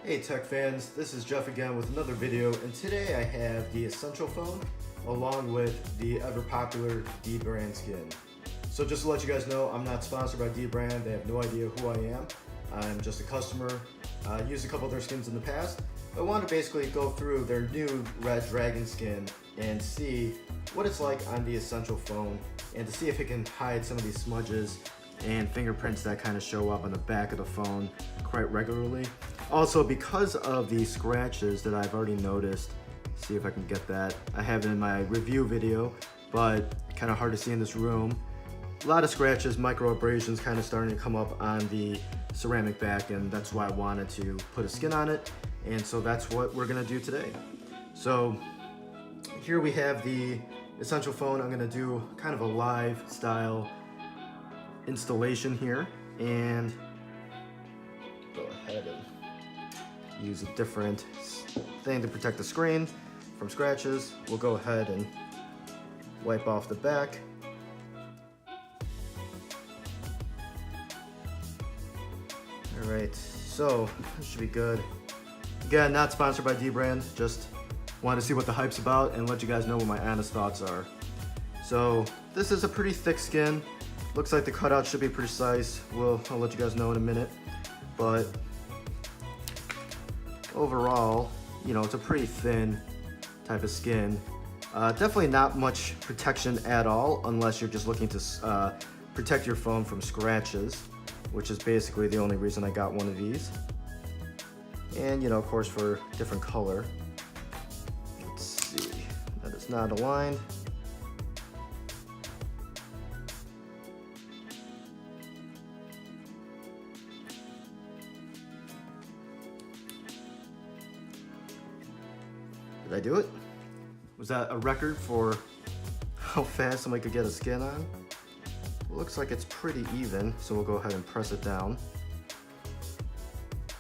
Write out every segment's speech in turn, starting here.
Hey tech fans, this is Jeff again with another video, and today I have the Essential phone along with the ever popular DBrand skin. So just to let you guys know, I'm not sponsored by DBrand. They have no idea who I am. I'm just a customer. I used a couple of their skins in the past. I want to basically go through their new Red Dragon skin and see what it's like on the Essential phone, and to see if it can hide some of these smudges and fingerprints that kind of show up on the back of the phone quite regularly. Also, because of the scratches that I've already noticed, see if I can get that. I have it in my review video, but kind of hard to see in this room. A lot of scratches, micro abrasions kind of starting to come up on the ceramic back, and that's why I wanted to put a skin on it. And so that's what we're gonna do today. So here we have the Essential phone. I'm gonna do kind of a live style installation here, and go ahead and use a different thing to protect the screen from scratches. We'll go ahead and wipe off the back. All right, so this should be good. Again, not sponsored by DBrand, just wanted to see what the hype's about and let you guys know what my honest thoughts are. So this is a pretty thick skin. Looks like the cutout should be precise. I'll let you guys know in a minute, but overall, you know, it's a pretty thin type of skin. Definitely not much protection at all, unless you're just looking to protect your phone from scratches, which is basically the only reason I got one of these. And, you know, of course, for different color. Let's see, that is not aligned. Did I do it? Was that a record for how fast somebody could get a skin on? Looks like it's pretty even, so we'll go ahead and press it down.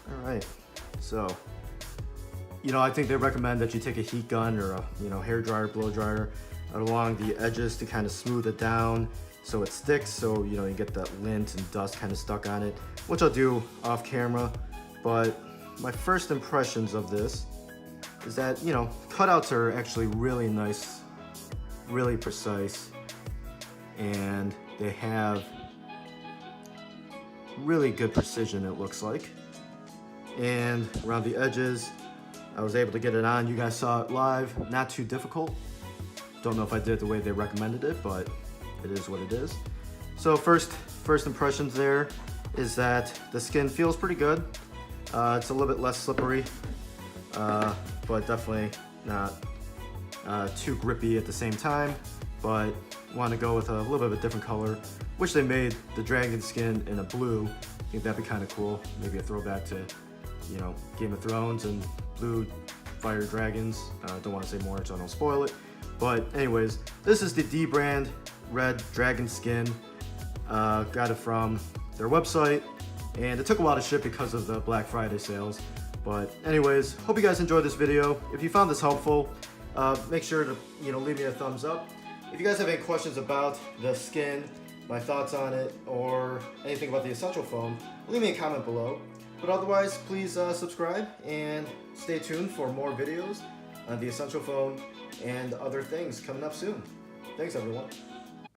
All right, so, you know, I think they recommend that you take a heat gun or a, you know, hair dryer, blow dryer along the edges to kind of smooth it down so it sticks, so, you know, you get that lint and dust kind of stuck on it, which I'll do off camera. But my first impressions of this is that, you know, cutouts are actually really nice, really precise, and they have really good precision, it looks like. And around the edges, I was able to get it on. You guys saw it live, not too difficult. Don't know if I did it the way they recommended it, but it is what it is. So first impressions there is that the skin feels pretty good. It's a little bit less slippery, but definitely not too grippy at the same time. But want to go with a little bit of a different color, which they made the dragon skin in a blue. I think that'd be kind of cool. Maybe a throwback to, you know, Game of Thrones and blue fire dragons. Don't want to say more so I don't spoil it. But anyways, this is the DBrand Red Dragon skin. Got it from their website, and it took a while to ship because of the Black Friday sales. But anyways, hope you guys enjoyed this video. If you found this helpful, make sure to, you know, leave me a thumbs up. If you guys have any questions about the skin, my thoughts on it, or anything about the Essential phone, leave me a comment below. But otherwise, please subscribe and stay tuned for more videos on the Essential phone and other things coming up soon. Thanks, everyone.